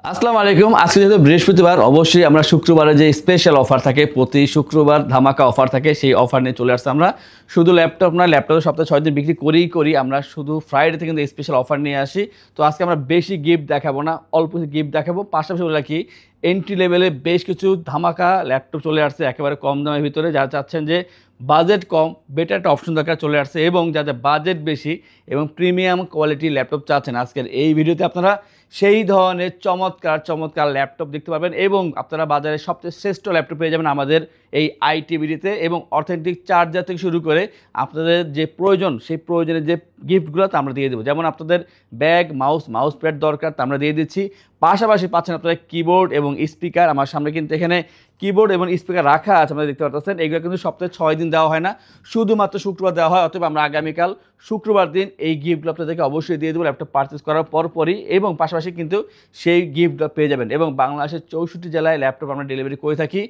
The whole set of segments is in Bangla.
আসসালামু আলাইকুম। আজকে যেহেতু বৃহস্পতিবার, অবশ্যই আমরা শুক্রবারে যে স্পেশাল অফার থাকে, প্রতি শুক্রবার ধামাকা অফার থাকে, সেই অফার নিয়ে চলে আসছে। আমরা শুধু ল্যাপটপ না, ল্যাপটপের সপ্তাহে 6 দিন বিক্রি করি আমরা শুধু ফ্রাইডেতে কিন্তু স্পেশাল অফার নিয়ে আসি। তো আজকে আমরা বেশি গিফট দেখাবো না, অল্প গিফট দেখাবো। পাশাপাশি বলে রাখি, এন্ট্রি লেভেলে বেশ কিছু ধামাকা ল্যাপটপ চলে আসছে একেবারে কম দামের ভিতরে। যারা চাচ্ছেন যে বাজেট কম, বেটার একটা অপশন দরকার, চলে আসছে। এবং যাদের বাজেট বেশি এবং প্রিমিয়াম কোয়ালিটির ল্যাপটপ চাচ্ছেন, আজকের এই ভিডিওতে আপনারা সেই ধরনের চমৎকার চমৎকার ল্যাপটপ দেখতে পাবেন। এবং আপনারা বাজারে সবচেয়ে শ্রেষ্ঠ ল্যাপটপ পেয়ে যাবেন আমাদের এই আইটিভিডিতে। এবং অথেন্টিক চার্জার থেকে শুরু করে আপনাদের যে প্রয়োজন, সেই প্রয়োজনের যে গিফটগুলো তা আমরা দিয়ে দেবো। যেমন আপনাদের ব্যাগ, মাউস প্যাড দরকার, তা আমরা দিয়ে দিচ্ছি। পাশাপাশি পাচ্ছেন আপনারা কিবোর্ড এবং স্পিকার। আমার সামনে কিন্তু এখানে কিবোর্ড এবং স্পিকার রাখা আছে, আপনারা দেখতে পাচ্ছেন। এগুলো কিন্তু সপ্তাহে 6 দিন দেওয়া হয় না, শুধুমাত্র শুক্রবার দেওয়া হয়। অতএব আমরা আগামীকাল শুক্রবার দিন এই গিফটগুলো আপনাদেরকে অবশ্যই দিয়ে দেবো ল্যাপটপ পারচেস করার পরপরই। এবং পাশাপাশি কিন্তু সেই গিফটগুলো পেয়ে যাবেন। এবং বাংলাদেশের 64 জেলায় ল্যাপটপ আমরা ডেলিভারি করে থাকি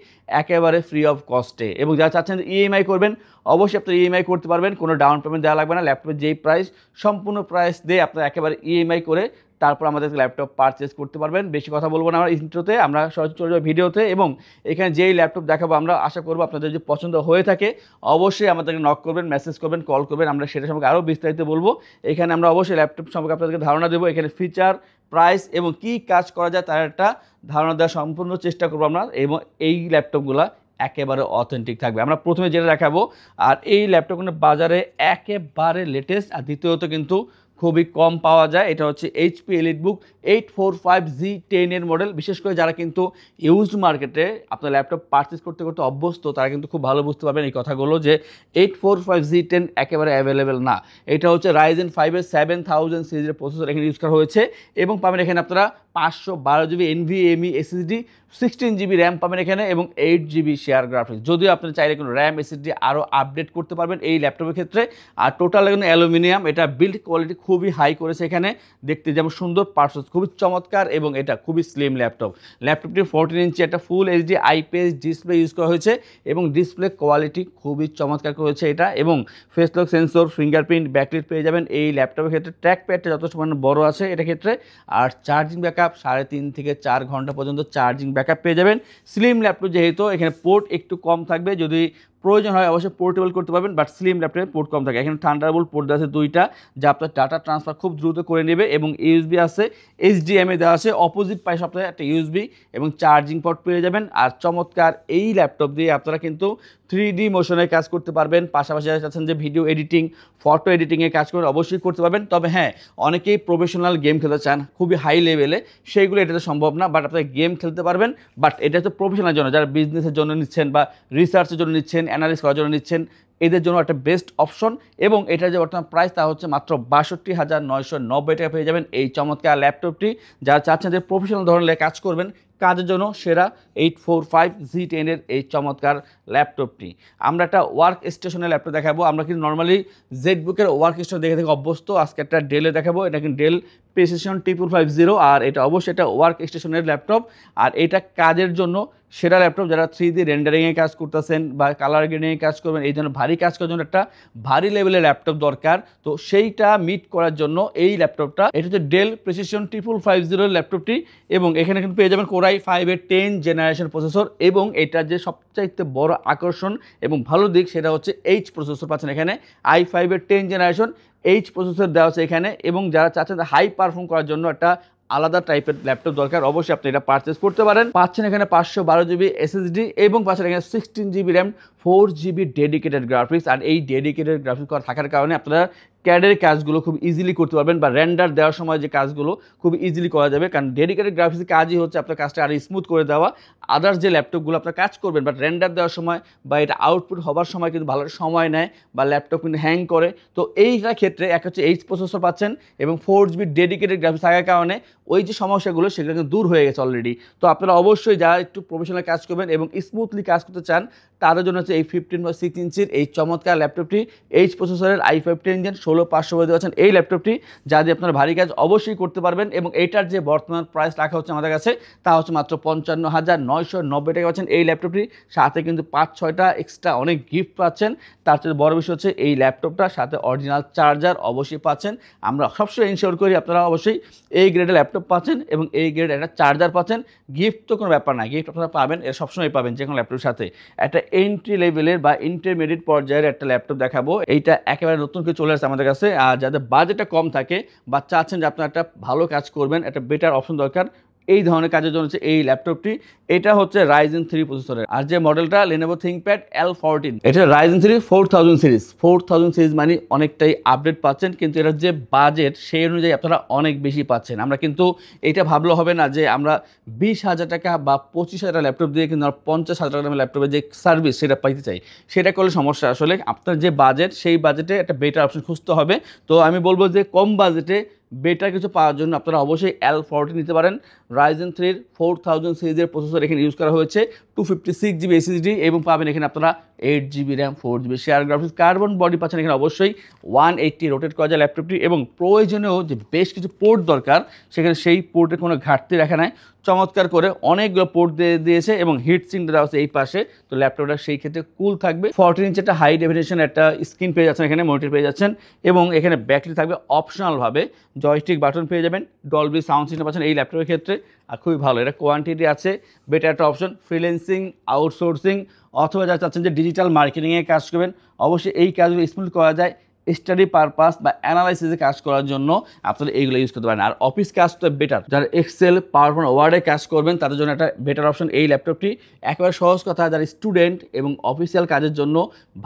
একেবারে ফ্রি অফ কস্টে। এবং যারা চাচ্ছেন ইএমআই করবেন, অবশ্যই আপনারা ইএমআই করতে পারবেন, কোনো ডাউন পেমেন্ট দেওয়া লাগবে না। ল্যাপটপের যেই প্রাইস, সম্পূর্ণ প্রাইস দিয়ে আপনারা একেবারে ইএমআই করে তারপর আমাদের ল্যাপটপ পারচেস করতে পারবেন। বেশি কথা বলবো না আমার ইন্ট্রোতে, আমরা সরাসরি চলে যাবো ভিডিওতে। এবং এখানে যেই ল্যাপটপ দেখাবো, আমরা আশা করবো আপনাদের যদি পছন্দ হয়ে থাকে অবশ্যই আমাদেরকে নক করবেন, মেসেজ করবেন, কল করবেন, আমরা সেটা সম্পর্কে আরও বিস্তারিত বলবো। এখানে আমরা অবশ্যই ল্যাপটপ সম্পর্কে আপনাদেরকে ধারণা দেবো। এখানে ফিচার, প্রাইস এবং কী কাজ করা যায় তার একটা ধারণা দেওয়ার সম্পূর্ণ চেষ্টা করবো আমরা। এবং এই ল্যাপটপগুলো একেবারে অথেন্টিক থাকবে। আমরা প্রথমে যেটা দেখাবো, আর এই ল্যাপটপগুলো বাজারে একেবারে লেটেস্ট, আর দ্বিতীয়ত কিন্তু খুবই কম পাওয়া যায়। এটা হচ্ছে এইচপি এলিটবুক 845G10 এর মডেল। বিশেষ করে যারা কিন্তু ইউজড মার্কেটে আপনার ল্যাপটপ পারচেস করতে করতে অভ্যস্ত, তারা কিন্তু খুব ভালো বুঝতে পারবেন এই কথাগুলো যে 845G10 একেবারে অ্যাভেলেবেল না। এটা হচ্ছে Ryzen 5-এর 7000 সিরিজের প্রসেসর এখানে ইউজ করা হয়েছে। এবং পাবেন এখানে আপনারা 512GB NVMe SSD, 16GB RAM পাবেন এখানে, এবং 8GB শেয়ার গ্রাফিক্স। যদিও আপনারা চাইলে কোনো র্যাম SSD আরও আপডেট করতে পারবেন এই ল্যাপটপের ক্ষেত্রে। আর টোটাল এখানে অ্যালুমিনিয়াম, এটা বিল্ড কোয়ালিটি খুবই হাই করেছে। এখানে দেখতে যেমন সুন্দর, পার্সেস খুবই চমৎকার, এবং এটা খুবই স্লিম ল্যাপটপ। ল্যাপটপটি 14 ইঞ্চি একটা full HD IPS display use করা হয়েছে, এবং ডিসপ্লে কোয়ালিটি খুবই চমৎকার করেছে এটা। এবং face lock sensor, fingerprint, backlight পেয়ে যাবেন এই ল্যাপটপের ক্ষেত্রে। ট্র্যাক প্যাডটা যথেষ্ট পরিমাণে বড় আছে এটা ক্ষেত্রে। আর চার্জিং ব্যাকআপ 3.5 থেকে 4 ঘন্টা পর্যন্ত চার্জিং ব্যাকআপ পেয়ে যাবেন। স্লিম ল্যাপটপ যেহেতু, এখানে পোর্ট একটু কম থাকবে, যদি প্রয়োজন হয় অবশ্যই পোর্টেবল করতে পারবেন, বাট স্লিম ল্যাপটপে পোর্ট কম থাকে। এখানে থান্ডারবোল্ট পোর্ট দেওয়া আছে 2টা, যা আপনার ডাটা ট্রান্সফার খুব দ্রুত করে নেবে। এবং ইউএসবি আছে, এইচডিএমআই দেওয়া আছে, অপোজিট পাশে আপনার একটা ইউএসবি এবং চার্জিং পোর্ট পেয়ে যাবেন। আর চমৎকার এই ল্যাপটপ দিয়ে আপনারা কিন্তু 3D মোশনের কাজ করতে পারবেন। পাশাপাশি যারা চাচ্ছেন যে ভিডিও এডিটিং, ফটো এডিটিংয়ের কাজ করে অবশ্যই করতে পারবেন। তবে হ্যাঁ, অনেকেই প্রফেশনাল গেম খেলতে চান খুবই হাই লেভেলে, সেইগুলো এটাতে সম্ভব না। বাট আপনারা গেম খেলতে পারবেন। বাট এটা হচ্ছে প্রফেশনাল জন্য, যারা বিজনেসের জন্য নিচ্ছেন বা রিসার্চের জন্য নিচ্ছেন, অ্যানালিস করার জন্য নিচ্ছেন, এদের জন্য একটা বেস্ট অপশন। এবং এটার যে বর্তমান প্রাইস তা হচ্ছে মাত্র 62,990 টাকা পেয়ে যাবেন এই চমৎকার ল্যাপটপটি। যারা চাচ্ছেন যে প্রফেশনাল ধরনের কাজ করবেন, কাজের জন্য সেরা 845G10 এর এই চমৎকার ল্যাপটপটি। আমরা একটা ওয়ার্ক স্টেশনের ল্যাপটপ দেখাবো। আমরা কিন্তু নর্মালি জেটবুকের ওয়ার্ক স্টেশন দেখে থেকে অভ্যস্ত, আজকে একটা ডেলে দেখাবো। এটা কিন্তু ডেল প্রিসিশন 5550, আর এটা অবশ্যই একটা ওয়ার্ক স্টেশনের ল্যাপটপ। আর এটা কাজের জন্য সেরা ল্যাপটপ। যারা 3D রেন্ডারিংয়ে কাজ করতেছেন বা কালার গ্রেডিংয়ে কাজ করবেন, এই ধরনের ভারী কাজ করার জন্য একটা ভারী লেভেলের ল্যাপটপ দরকার। তো সেইটা মিট করার জন্য এই ল্যাপটপটা, এটা হচ্ছে ডেল প্রিসিশন 5550 ল্যাপটপটি। এবং এখানে কিন্তু পেয়ে যাবেন কোর i5-এর 10 জেনারেশন প্রসেসর। এবং এটার যে সবচাইতে বড় আকর্ষণ এবং ভালো দিক, সেটা হচ্ছে এইচ প্রসেসর পাচ্ছেন এখানে। i5-এর 10 জেনারেশন এইচ প্রসেসর দেওয়া আছে এখানে। এবং যারা চাচ্ছেন হাই পারফর্ম করার জন্য একটা আলাদা টাইপের ল্যাপটপ দরকার, অবশ্যই আপনি এটা পারচেস করতে পারেন। পাচ্ছেন এখানে 512GB SSD, এবং পাচ্ছেন এখানে 16GB RAM, 4GB dedicated graphics. আর এই ডেডিকেটেড গ্রাফিক্স করা থাকার কারণে আপনারা ক্যাডের কাজগুলো খুব ইজিলি করতে পারবেন, বা রেন্ডার দেওয়ার সময় যে কাজগুলো খুব ইজিলি করা যাবে। কারণ ডেডিকেটেড গ্রাফিক্সের কাজই হচ্ছে আপনার কাজটা আরও স্মুথ করে দেওয়া। আদার্স যে ল্যাপটপগুলো আপনার কাজ করবেন, বাট রেন্ডার দেওয়ার সময় বা এটা আউটপুট হবার সময় কিন্তু ভালো সময় নেয়, বা ল্যাপটপ কিন্তু হ্যাং করে। তো এইটার ক্ষেত্রে এক হচ্ছে এইচ প্রসেসর পাচ্ছেন, এবং 4GB ডেডিকেটেড গ্রাফিক্স থাকার কারণে ওই যে সমস্যাগুলো সেগুলো কিন্তু দূর হয়ে গেছে অলরেডি। তো আপনারা অবশ্যই যারা একটু প্রফেশনাল কাজ করবেন এবং স্মুথলি কাজ করতে চান, তাদের জন্য হচ্ছে হচ্ছে এই 15.6 ইঞ্চির এই চমৎকার ল্যাপটপটি এইচ প্রসেসরের i5 10 Gen 16500 বলে পাচ্ছেন এই ল্যাপটপটি, যা দিয়ে আপনারা ভারী কাজ অবশ্যই করতে পারবেন। এবং এইটার যে বর্তমান প্রাইস রাখা হচ্ছে আমাদের কাছে তা হচ্ছে মাত্র 55,990 টাকা পাচ্ছেন এই ল্যাপটপটি। সাথে কিন্তু 5-6টা এক্সট্রা অনেক গিফট পাচ্ছেন। তার চেয়ে বড় বিষয় হচ্ছে এই ল্যাপটপটার সাথে অরিজিনাল চার্জার অবশ্যই পাচ্ছেন। আমরা সবসময় ইনশিওর করি আপনারা অবশ্যই এই গ্রেডের ল্যাপটপ পাচ্ছেন এবং এই গ্রেডের একটা চার্জার পাচ্ছেন। গিফট তো কোনো ব্যাপার না, গিফট আপনারা পাবেন, এর সবসময় পাবেন যে কোনো ল্যাপটপের সাথে। একটা এন্ট্রি লেভেলের বা ইন্টারমিডিয়েট পর্যায়ের একটা ল্যাপটপ দেখাবো। এইটা একেবারে নতুন করে চলে আসছে আমাদের কাছে। আর যাদের বাজেটটা কম থাকে বা চাচ্ছেন যে আপনারা একটা ভালো কাজ করবেন, একটা বেটার অপশন দরকার, এই ধরনের কাজের জন্য হচ্ছে এই ল্যাপটপটি। এটা হচ্ছে Ryzen 3 প্রসেসরের। আর যে মডেলটা Lenovo ThinkPad L14, এটা Ryzen 3 4000 সিরিজ। 4000 সিরিজ মানে অনেকটাই আপডেট পাচ্ছেন, কিন্তু এটার যে বাজেট সেই অনুযায়ী আপনারা অনেক বেশি পাচ্ছেন। আমরা কিন্তু এটা ভাবলে হবে না যে আমরা 20,000 টাকা বা 25,000 টাকা ল্যাপটপ দিয়ে কিন্তু 50,000 টাকা ল্যাপটপের যে সার্ভিস সেটা পাইতে চাই, সেটা করলে সমস্যা। আসলে আপনার যে বাজেট সেই বাজেটে একটা বেটার অপশন খুঁজতে হবে। তো আমি বলবো যে কম বাজেটে বেটার কিছু পাওয়ার জন্য আপনারা অবশ্যই L14 নিতে পারেন। Ryzen 3 4000 সিরিজের প্রসেসর এখানে ইউজ করা হয়েছে, 256GB SSD এবং পাবেন এখানে আপনারা 8GB RAM 4GB share graphics, carbon body পাচ্ছেন এখানে অবশ্যই 180 রোটেট করা যায় ল্যাপটপটি। এবং প্রয়োজনীয় যে বেশ কিছু পোর্ট দরকার সেখানে সেই পোর্টের কোনো ঘাটতি রাখা নাই, চমৎকার করে অনেকগুলো পোর্ট দিয়েছে এবং হিট সিঙ্ক দেওয়া আছে এই পাশে। তো ল্যাপটপটা সেই ক্ষেত্রে কুল থাকবে। 14 ইঞ্চি একটা হাই ডেফিনেশন একটা স্ক্রিন পেয়ে যাচ্ছেন, এখানে মনিটর পেয়ে যাচ্ছেন এবং এখানে ব্যাটারি থাকবে অপশনালভাবে, জয়স্টিক বাটন পেয়ে যাবেন, ডলবি সাউন্ড সিস্টেম পাচ্ছেন এই ল্যাপটপের ক্ষেত্রে। আর খুবই ভালো, এটা কোয়ান্টিটি আছে, বেটার একটা অপশন। ফ্রিল্যান্সিং, আউটসোর্সিং অথবা যারা চাচ্ছেন যে ডিজিটাল মার্কেটিংয়ে কাজ করবেন, অবশ্যই এই কাজগুলো স্মুথ করা যায়। স্টাডি পারপাস বা অ্যানালাইসিসে কাজ করার জন্য আপনারা এইগুলো ইউজ করতে পারেন। আর অফিস কাজ তো বেটার, যারা এক্সেল, পাওয়ারপয়েন্ট, ওয়ার্ডে কাজ করবেন তাদের জন্য একটা বেটার অপশন এই ল্যাপটপটি। একেবারে সহজ কথা, যারা স্টুডেন্ট এবং অফিসিয়াল কাজের জন্য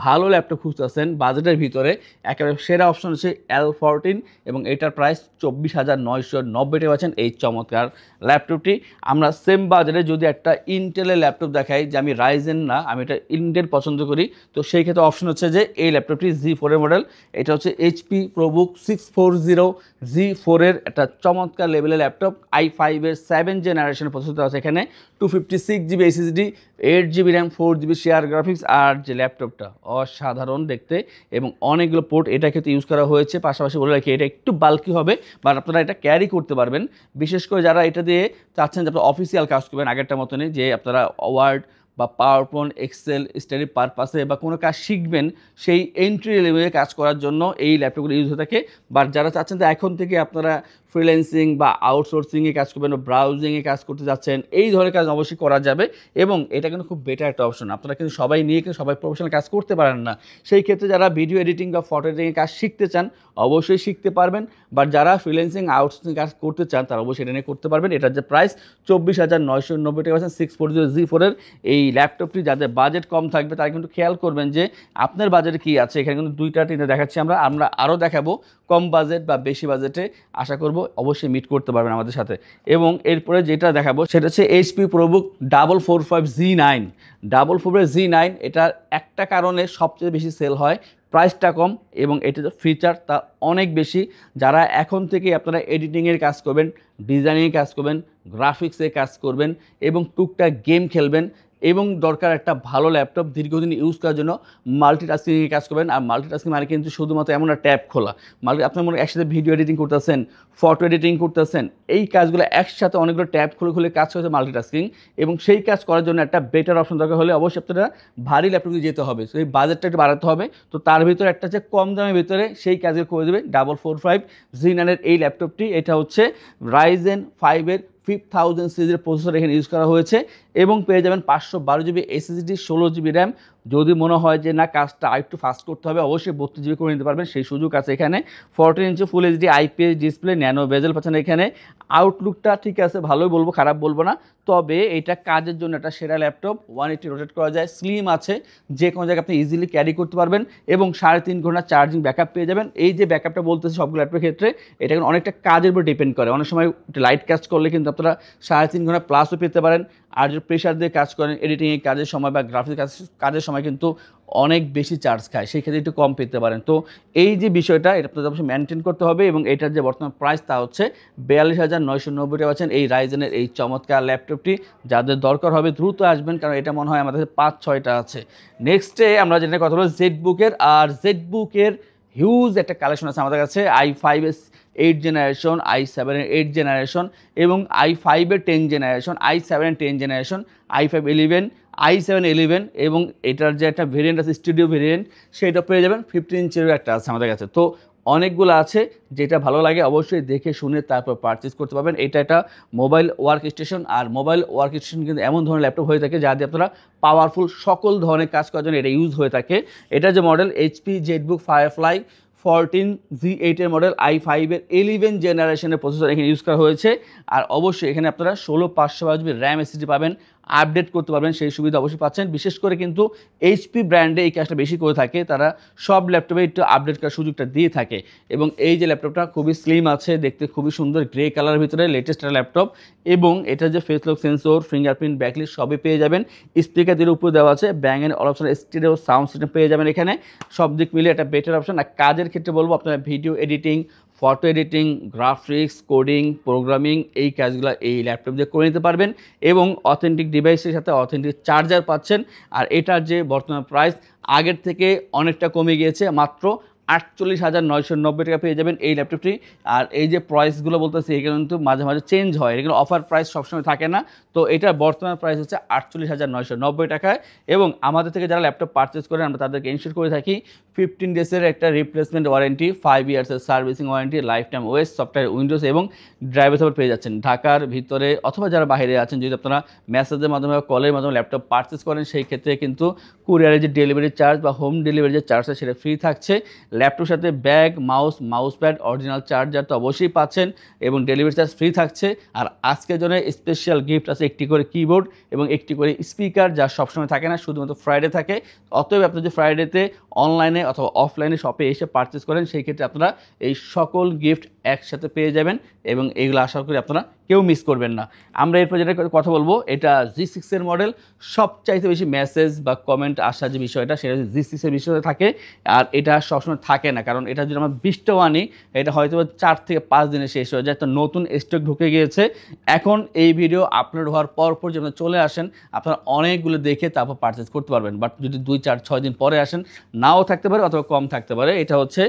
ভালো ল্যাপটপ খুঁজতেছেন বাজেটের ভিতরে, একেবারে সেরা অপশন হচ্ছে L14 এবং এটার প্রাইস 24,990 টাকা পাচ্ছেন এই চমৎকার ল্যাপটপটি। আমরা সেম বাজারে যদি একটা ইন্টেলের ল্যাপটপ দেখাই, যে আমি রাইজেন না, আমি এটা ইন্টেল পছন্দ করি, তো সেই ক্ষেত্রে অপশন হচ্ছে যে এই ল্যাপটপটি Z4 এর মডেল। এটা হচ্ছে HP ProBook 640 Z4 এর একটা চমৎকার লেভেলের ল্যাপটপ। i5 এর 7 জেনারেশন প্রসেসর আছে এখানে, 256GB SSD, 8GB RAM 4GB share graphics. আর যে ল্যাপটপটা অসাধারণ দেখতে এবং অনেকগুলো পোর্ট এটা ক্ষেত্রে ইউজ করা হয়েছে। পাশাপাশি বলে রাখি এটা একটু বাল্কি হবে, বাট আপনারা এটা ক্যারি করতে পারবেন। বিশেষ করে যারা এটা দিয়ে চাচ্ছেন যে আপনারা অফিসিয়াল কাজ করবেন আগেরটা মতনই, যে আপনারা ওয়ার্ড বা পাওয়ারপয়েন্ট, এক্সেল, স্টাডি পারপাসে বা কোনো কাজ শিখবেন, সেই এন্ট্রি লেভেলে কাজ করার জন্য এই ল্যাপটপগুলো ইউজ হয়ে থাকে। বাট যারা চাচ্ছেন যে এখন থেকে আপনারা ফ্রিল্যান্সিং বা আউটসোর্সিংয়ে কাজ করবেন বা ব্রাউজিংয়ে কাজ করতে যাচ্ছেন, এই ধরনের কাজ অবশ্যই করা যাবে এবং এটা কিন্তু খুব বেটার একটা অপশন। আপনারা কিন্তু সবাই নিয়ে কিন্তু সবাই প্রফেশনাল কাজ করতে পারেন না, সেই ক্ষেত্রে যারা ভিডিও এডিটিং বা ফটো এডিটিংয়ে কাজ শিখতে চান অবশ্যই শিখতে পারবেন। বাট যারা ফ্রিল্যান্সিং, আউটসোর্সিং কাজ করতে চান তারা অবশ্যই এটা নিয়ে করতে পারবেন। এটার যে প্রাইস 24,990 টাকা পাচ্ছেন 640 Z4 এর এই ল্যাপটপটি। যাদের বাজেট কম থাকবে তারা কিন্তু খেয়াল করবেন যে আপনার বাজেটে কী আছে। এখানে কিন্তু 2টা 3টা দেখাচ্ছি আমরা আরও দেখাবো কম বাজেট বা বেশি বাজেটে, আশা করব অবশ্যই মিট করতে পারবেন আমাদের সাথে। এবং এরপরে যেটা দেখাবো সেটা হচ্ছে HP ProBook 445 Z9। 445 Z9 এটার একটা কারণে সবচেয়ে বেশি সেল হয়, প্রাইসটা কম এবং এটা যে ফিচার তা অনেক বেশি। যারা এখন থেকে আপনারা এডিটিংয়ের কাজ করবেন, ডিজাইনিংয়ের কাজ করবেন, গ্রাফিক্সে কাজ করবেন এবং টুকটাক গেম খেলবেন এবং দরকার একটা ভালো ল্যাপটপ দীর্ঘদিন ইউজ করার জন্য, মাল্টিটাস্কিংয়ে কাজ করবেন। আর মাল্টিটাস্কিং মানে কিন্তু শুধুমাত্র এমন একটা ট্যাব খোলা, আপনার মনে একসাথে ভিডিও এডিটিং করতেছেন, ফটো এডিটিং করতেছেন, এই কাজগুলো একসাথে অনেকগুলো ট্যাব খুলে খুলে কাজ করছে মাল্টিটাস্কিং। এবং সেই কাজ করার জন্য একটা বেটার অপশন দরকার হলে অবশ্যই আপনারা ভারী ল্যাপটপে যেতে হবে, সেই বাজেটটা একটু বাড়াতে হবে। তো তার ভিতরে একটা যে কম দামের ভিতরে সেই কাজগুলো করে দেবে 445 Z9 এর এই ল্যাপটপটি। এটা হচ্ছে Ryzen 5 এর 5000 সিরিজের প্রসেসর এখানে ইউজ করা হয়েছে এবং পেয়ে যাবেন 512GB SSD, 16GB RAM। যদি মনে হয় যে না কাজটা আরেকটু ফাস্ট করতে হবে, অবশ্যই 32GB করে নিতে পারবেন, সেই সুযোগ আছে এখানে। 14 ইঞ্চি ফুল HD IPS ডিসপ্লে, ন্যানো বেজেল পাচ্ছেন এখানে। আউটলুকটা ঠিক আছে, ভালোই বলবো, খারাপ বলবো না। তবে এটা কাজের জন্য একটা সেরা ল্যাপটপ। 180 রোটেট করা যায়, স্লিম আছে, যে কোনো জায়গায় আপনি ইজিলি ক্যারি করতে পারবেন এবং 3.5 ঘন্টা চার্জিং ব্যাকআপ পেয়ে যাবেন। এই যে ব্যাকআপটা বলতেছে সবগুলো ল্যাপটপের ক্ষেত্রে, এটা কিন্তু অনেকটা কাজের উপর ডিপেন্ড করে। অনেক সময় লাইট কাজ করলে কিন্তু আপনারা 3.5 ঘন্টা প্লাসও পেতে পারেন। আর যদি প্রেশার দিয়ে কাজ করেন, এডিটিংয়ের কাজের সময় বা গ্রাফিক্স কাজের সময় কিন্তু অনেক বেশি চার্জ খায়, সেই ক্ষেত্রে একটু কম পেতে পারেন। তো এই যে বিষয়টা, এটা আপনাদের অবশ্যই মেনটেন করতে হবে। এবং এটার যে বর্তমান প্রাইস তা হচ্ছে 42,990 টাকা পাচ্ছেন এই রাইজেনের এই চমৎকার ল্যাপটপটি। যাদের দরকার হবে দ্রুত আসবেন, কারণ এটা মনে হয় আমাদের 5-6টা আছে। নেক্সটে আমরা যেটা কথা বলবো জেটবুকের, আর জেটবুকের হিউজ একটা কালেকশন আছে আমাদের কাছে। i5 8 জেনারেশন, i7 8 জেনারেশন এবং i5 10 generation, i7 10 generation, i5 11, i7 11 এবং এটার যে একটা ভেরিয়েন্ট আছে স্টুডিও ভেরিয়েন্ট, সেটা পেয়ে যাবেন 15 ইঞ্চেরও একটা আছে আমাদের কাছে। তো অনেকগুলো আছে, যেটা ভালো লাগে অবশ্যই দেখে শুনে তারপর পারচেস করতে পারবেন। এটা একটা মোবাইল ওয়ার্ক স্টেশন, আর মোবাইল ওয়ার্ক স্টেশন কিন্তু এমন ধরনের ল্যাপটপ হয়ে থাকে যা দিয়ে আপনারা পাওয়ারফুল সকল ধরনের কাজ করার জন্য এটা ইউজ হয়ে থাকে। এটা যে model HP Jetbook firefly 14 Z8 এর মডেল, i5 এর 11 জেনারেশনের প্রসেসর এখানে ইউজ করা হয়েছে। আর অবশ্যই এখানে আপনারা 16/512 GB র্যাম এসএসডি পাবেন, আপডেট করতে পারবেন, সেই সুবিধা অবশ্যই পাচ্ছেন। বিশেষ করে কিন্তু HP ব্র্যান্ডে এই কাজটা বেশি করে থাকে, তারা সব ল্যাপটপে একটু আপডেট করার সুযোগটা দিয়ে থাকে। এবং এই যে ল্যাপটপটা খুবই স্লিম আছে, দেখতে খুবই সুন্দর, গ্রে কালারের ভিতরে লেটেস্ট একটা ল্যাপটপ। এবং এটা যে face lock sensor, fingerprint, backlit সবই পেয়ে যাবেন। স্পিকার দিয়ে উপরে দেওয়া আছে, Bang and Olufsen stereo sound system পেয়ে যাবেন এখানে। সব দিক মিলে একটা বেটার অপশন। আর কাজের ক্ষেত্রে বলবো আপনারা video editing, photo editing, graphics, coding, programming এই কাজগুলো এই ল্যাপটপ দিয়ে করে নিতে পারবেন। এবং অথেন্টিক ডিভাইসের সাথে অথেন্টিক চার্জার পাচ্ছেন। আর এটার যে বর্তমান প্রাইস আগের থেকে অনেকটা কমে গিয়েছে, মাত্র 48,990 টাকা পেয়ে যাবেন এই ল্যাপটপটি। আর এই যে প্রাইসগুলো বলতেছি এগুলো কিন্তু মাঝে মাঝে চেঞ্জ হয়, এগুলো অফার প্রাইস সবসময় থাকে না। তো এটার বর্তমান প্রাইস হচ্ছে 48,990 টাকায়। এবং আমাদের থেকে যারা ল্যাপটপ পারচেস করেন আমরা তাদেরকে ইনশিওর করে থাকি 15 ডেজের একটা রিপ্লেসমেন্ট ওয়ারেন্টি, 5 ইয়ার্সের servicing warranty, lifetime OS, software Windows এবং ড্রাইভার সাপোর্ট পেয়ে যাচ্ছেন। ঢাকার ভিতরে অথবা যারা বাইরে আছেন, যদি আপনারা মেসেজের মাধ্যমে বা কলের মাধ্যমে ল্যাপটপ পারচেস করেন, সেই ক্ষেত্রে কিন্তু কুরিয়ারের যে ডেলিভারি চার্জ বা হোম ডেলিভারি যে চার্জটা সেটা ফ্রি থাকছে। ল্যাপটপের সাথে bag, mouse pad, original charger তো অবশ্যই পাচ্ছেন এবং ডেলিভারি চার্জ ফ্রি থাকছে। আর আজকের জন্য স্পেশাল গিফট আছে, একটি করে কিবোর্ড এবং একটি করে স্পিকার, যা সবসময় থাকে না, শুধুমাত্র ফ্রাইডে থাকে। অতএব আপনি যে ফ্রাইডেতে অনলাইনে অথবা অফলাইনে শপে এসে পারচেস করেন, সেই ক্ষেত্রে আপনারা এই সকল গিফট একসাথে পেয়ে যাবেন এবং এইগুলো আশা করি আপনারা কেউ মিস করবেন না। আমরা এরপর যেটা কথা বলবো, এটা G6 এর মডেল। সবচাইতে বেশি মেসেজ বা কমেন্ট আসার যে বিষয়টা, সেটা G6 এর বিষয়ে থাকে। আর এটা সবসময় থাকে না, কারণ এটা যদি আমরা 20টাও আনি, এটা হয়তো 4 থেকে 5 দিনে শেষ হয়ে যায়। তো নতুন স্টক ঢুকে গিয়েছে। এখন এই ভিডিও আপলোড হওয়ার পর যে আপনারা চলে আসেন, আপনারা অনেকগুলো দেখে তারপর পারচেস করতে পারবেন। বাট যদি 2, 4, 6 দিন পরে আসেন, নাও থাকতে পারে অথবা কম থাকতে পারে। এটা হচ্ছে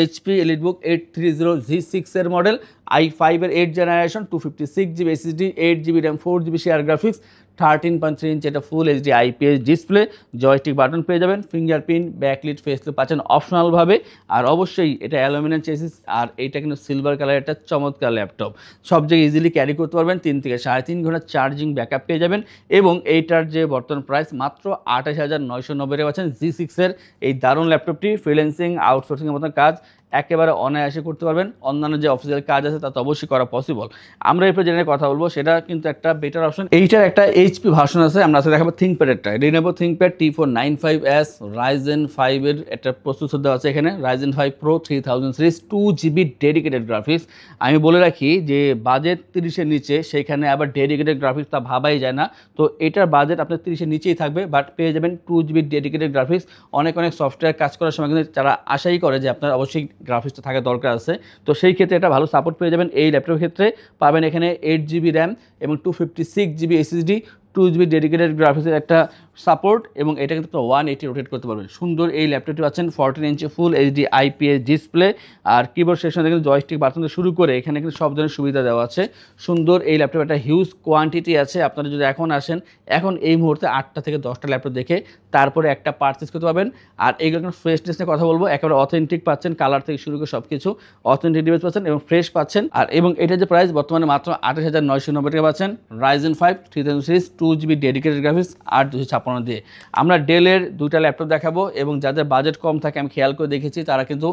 HP EliteBook 830 G6 এর মডেল, i5 এর 8 generation, 256 GB SSD, 8 GB RAM, 4 GB share graphics, 13.3 inch এটা full HD IPS display, joystick button পেয়ে যাবেন, ফিঙ্গারপ্রিন্ট, ব্যাকলিট, ফেসলিট পাচ্ছেন অপশনালভাবে। আর অবশ্যই এটা অ্যালুমিনিয়াম চেসিস, আর এটা কিন্তু সিলভার কালার, একটা চমৎকার ল্যাপটপ। সব জায়গায় ইজিলি ক্যারি করতে পারবেন, 3 থেকে 3.5 ঘন্টা চার্জিং ব্যাকআপ পেয়ে যাবেন। এবং এইটার যে বর্তমান প্রাইস মাত্র 28,990 টাকা পাচ্ছেন G6 এর এই দারুণ ল্যাপটপটি। ফ্রিল্যান্সিং, আউটসোর্সিংয়ের মতো কাজ একেবারে অনায়াসে করতে পারবেন। অন্যান্য যে অফিসিয়াল কাজ আছে তা তো অবশ্যই করা পসিবল। আমরা এরপর যেটা কথা বলবো সেটা কিন্তু একটা বেটার অপশন। এইটার একটা HP ভার্সন আছে, আমরা আজকে দেখাবো থিঙ্কপ্যাডেরটা। Lenovo ThinkPad T495S Ryzen 5 এর একটা প্রসেসর দেওয়া আছে এখানে, Ryzen 5 Pro 3000 series, 2 GB dedicated graphics. আমি বলে রাখি যে বাজেট 30-এর নিচে, সেখানে আবার ডেডিকেটেড গ্রাফিক্স তা ভাবাই যায় না। তো এটার বাজেট আপনার 30-এর নিচেই থাকবে, বাট পেয়ে যাবেন 2 GB ডেডিকেটেড গ্রাফিক্স। অনেক সফটওয়্যার কাজ করার সময় কিন্তু যারা আশাই করে যে আপনার অবশ্যই গ্রাফিক্সটা থাকা দরকার আছে, তো সেই ক্ষেত্রে এটা ভালো সাপোর্ট পেয়ে যাবেন। এই ল্যাপটপের ক্ষেত্রে পাবেন এখানে 8 GB র্যাম এবং 256 GB SSD, 2 GB ডেডিকেটেড গ্রাফিক্সের একটা সাপোর্ট। এবং এটা কিন্তু 180 রোটেট করতে পারবেন। সুন্দর এই ল্যাপটপটি পাচ্ছেন 14 inch full HD IPS display. আর কিবোর্ড সেকশনে দেখেন জয়স্টিক বাটন থেকে শুরু করে এখানে কিন্তু সব ধরনের সুবিধা দেওয়া আছে। সুন্দর এই ল্যাপটপে একটা হিউজ কোয়ান্টিটি আছে। আপনারা যদি এখন আসেন, এখন এই মুহূর্তে 8টা থেকে 10টা ল্যাপটপ দেখে তারপরে একটা পারচেস করতে পারবেন। আর এইগুলো ফ্রেশনেস নিয়ে কথা বলবো, একেবারে অথেন্টিক পাচ্ছেন, কালার থেকে শুরু করে সব কিছু অথেন্টিক ডিভাইস পাচ্ছেন এবং ফ্রেশ পাচ্ছেন। আর এবং এটা যে প্রাইস বর্তমানে মাত্র 28,990 টাকা পাচ্ছেন। Ryzen 5 3000 series, 2GB dedicated graphics আর 256 দিয়ে। আমরা ডেলের দুইটা ল্যাপটপ দেখাবো এবং যাদের বাজেট কম থাকে আমি খেয়াল করে দেখেছি তারা কিন্তু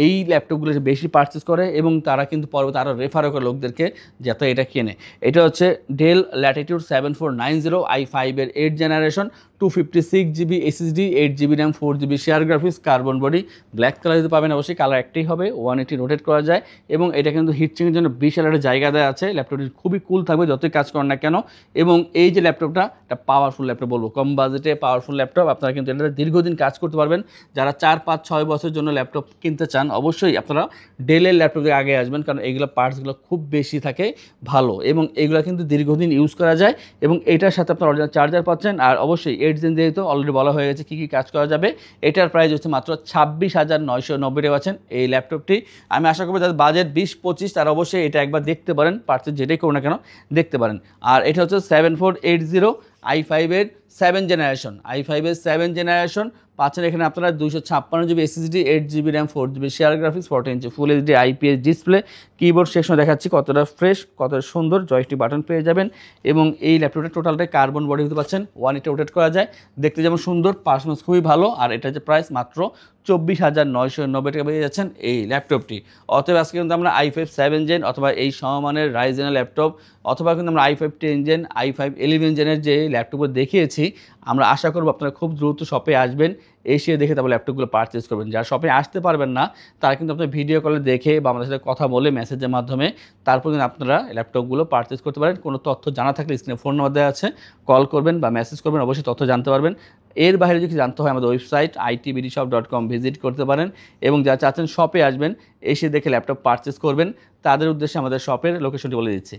এই ল্যাপটপগুলো বেশি পারচেস করে এবং তারা কিন্তু পরবর্তী আরও রেফারও করে লোকদেরকে যাতে এটা কেনে। এটা হচ্ছে ডেল ল্যাটিটিউড 7490 i5 এর 8th generation, 256GB SSD, 8GB RAM, 4GB share graphics, carbon body, black colour যদি পাবেন অবশ্যই, কালার একটাই হবে, 180 রোটেট করা যায় এবং এটা কিন্তু হিটচিংয়ের জন্য বিশাল একটা জায়গা দেওয়া আছে। ল্যাপটপটি খুবই কুল থাকবে যতই কাজ করেন না কেন। এবং এই যে ল্যাপটপটা একটা পাওয়ারফুল ল্যাপটপ বলবো, কম বাজেটে পাওয়ারফুল ল্যাপটপ, আপনারা কিন্তু এটা দীর্ঘদিন কাজ করতে পারবেন। যারা 4-5-6 বছরের জন্য ল্যাপটপ কিনতে চান অবশ্যই আপনারা ডেলের ল্যাপটপ থেকে আগে আসবেন, কারণ এইগুলো পার্টসগুলো খুব বেশি থাকে ভালো এবং এইগুলো কিন্তু দীর্ঘদিন ইউজ করা যায় এবং এটার সাথে আপনার অরিজিনাল চার্জার পাচ্ছেন। আর অবশ্যই 8 জেন যেহেতু অলরেডি বলা হয়ে গেছে কী কী কাজ করা যাবে। এটার প্রাইস হচ্ছে মাত্র 26,990 টাকা পাচ্ছেন এই ল্যাপটপটি। আমি আশা করবো যাদের বাজেট 20-25 তারা অবশ্যই এটা একবার দেখতে পারেন, পার্টসের যেটাই করুন না কেন দেখতে পারেন। আর এটা হচ্ছে 7480 i5 এর 7th জেনারেশন, i5 এর 7th জেনারেশন পাচ্ছেন এখানে আপনারা 256GB SSD, 8GB RAM, 4GB share graphics, 14 inch full HD IPS display, keyboard সেকশনে দেখাচ্ছি কতটা ফ্রেশ, কতটা সুন্দর, জয়স্টিক বাটন পেয়ে যাবেন এবং এই ল্যাপটপটা টোটালটাই কার্বন বডি হতে পাচ্ছেন, 180 রোটেট করা যায়, দেখতে যেমন সুন্দর, পারফরমেন্স খুবই ভালো। আর এটা যে প্রাইস মাত্র 24,990 টাকা পেয়ে যাচ্ছেন এই ল্যাপটপটি। অতএব আজকে কিন্তু আমরা i5 7 জেন অথবা এই সমমানের রাইজেনের ল্যাপটপ অথবা কিন্তু আমরা i5 10 জেন, i5 11 জেনের যে ল্যাপটপগুলো দেখিয়েছি, আমরা আশা করব আপনারা খুব দ্রুত শপে আসবেন, এসে দেখে তারপর ল্যাপটপগুলো পারচেস করবেন। যারা শপে আসতে পারবেন না তারা কিন্তু আপনার ভিডিও কলে দেখে বা আমাদের সাথে কথা বলে মেসেজের মাধ্যমে তারপর কিন্তু আপনারা ল্যাপটপগুলো পারচেস করতে পারেন। কোনো তথ্য জানা থাকলে স্ক্রিনে ফোন নম্বর দেওয়া আছে, কল করবেন বা মেসেজ করবেন, অবশ্যই তথ্য জানতে পারবেন। এর বাইরে যদি জানতে হয় আমাদের ওয়েবসাইট itbdshop.com ভিজিট করতে পারেন এবং যারা চাচ্ছেন শপে আসবেন এসে দেখে ল্যাপটপ পারচেস করবেন তাদের উদ্দেশ্যে আমাদের শপের লোকেশনটি বলে দিচ্ছি।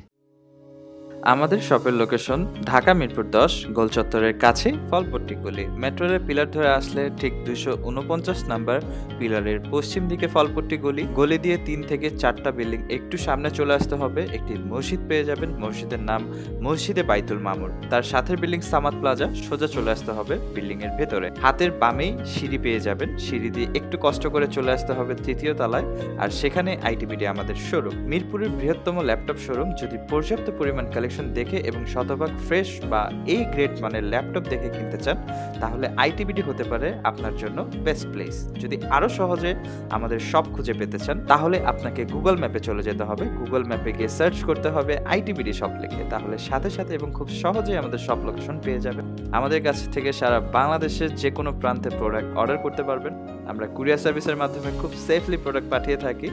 আমাদের শপের লোকেশন ঢাকা মিরপুর 10 গোল চত্বরের কাছে ফলপট্টি গলি। মেট্রো রেল পিলার ধরে আসলে ঠিক 249 নাম্বার পিলারের পশ্চিম দিকে ফলপট্টি গলি। গলি দিয়ে 3 থেকে 4টা বিল্ডিং একটু সামনে চলে আসতে হবে, একটি মসজিদ পেয়ে যাবেন, মসজিদের নাম মসজিদে বাইতুল মামুর। তার সাথের বিল্ডিং সামাদ প্লাজা, সোজা চলে আসতে হবে বিল্ডিং এর ভেতরে। হাতের বামেই সিঁড়ি পেয়ে যাবেন, সিঁড়ি দিয়ে একটু কষ্ট করে চলে আসতে হবে 3য় তলায়, আর সেখানে আইটিবিডি আমাদের শোরুম। মিরপুরের বৃহত্তম ল্যাপটপ শোরুম। যদি পর্যাপ্ত পরিমাণ কালেকশন দেখে এবং শতভাগ ফ্রেশ বা এই গ্রেড মানের ল্যাপটপ দেখে কিনতে চান তাহলে আইটিবিডি হতে পারে আপনার জন্য বেস্ট প্লেস। যদি আরো সহজে আমাদের শপ খুঁজে পেতে চান তাহলে আপনাকে গুগল ম্যাপে চলে যেতে হবে, গুগল ম্যাপে গিয়ে সার্চ করতে হবে আইটিবিডি শপ লিখে, তাহলে সাথে সাথে এবং খুব সহজেই আমাদের শপ লোকেশন পেয়ে যাবেন। আমাদের কাছ থেকে সারা বাংলাদেশের যে কোনো প্রান্তে প্রোডাক্ট অর্ডার করতে পারবেন। আমরা কুরিয়ার সার্ভিসের মাধ্যমে খুব সেফলি প্রোডাক্ট পাঠিয়ে থাকি।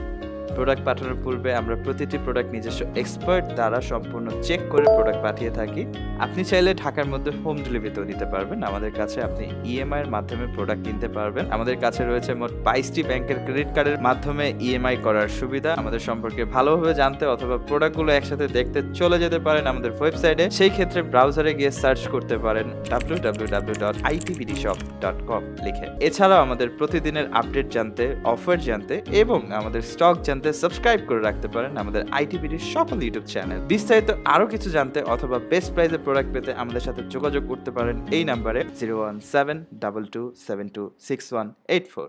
প্রোডাক্ট পাঠানোর পূর্বে আমরা প্রতিটি প্রোডাক্ট নিজস্ব এক্সপার্ট দ্বারা সম্পূর্ণ চেক করে প্রোডাক্ট পাঠিয়ে থাকি। আপনি চাইলে ঢাকার মধ্যে হোম ডেলিভারিতেও নিতে পারবেন। আমাদের কাছে আপনি ইএমআই এর মাধ্যমে প্রোডাক্ট কিনতে পারবেন। আমাদের কাছে রয়েছে মোট 22টি ব্যাংকের ক্রেডিট কার্ডের মাধ্যমে ইএমআই করার সুবিধা। আমাদের সম্পর্কে ভালোভাবে জানতে অথবা প্রোডাক্টগুলো একসাথে দেখতে চলে যেতে পারেন আমাদের ওয়েবসাইটে। সেই ক্ষেত্রে ব্রাউজারে গিয়ে সার্চ করতে পারেন www.itbdshop.com লিখে। এছাড়াও আমাদের প্রতিদিনের আপডেট জানতে, অফার জানতে এবং আমাদের স্টক জানতে সাবস্ক্রাইব করে রাখতে পারেন আমাদের আইটিবিডির সকল ইউটিউব চ্যানেল। বিস্তারিত আরো কিছু জানতে অথবা বেস্ট প্রাইসে প্রোডাক্ট পেতে আমাদের সাথে যোগাযোগ করতে পারেন এই নাম্বারে 01722726184।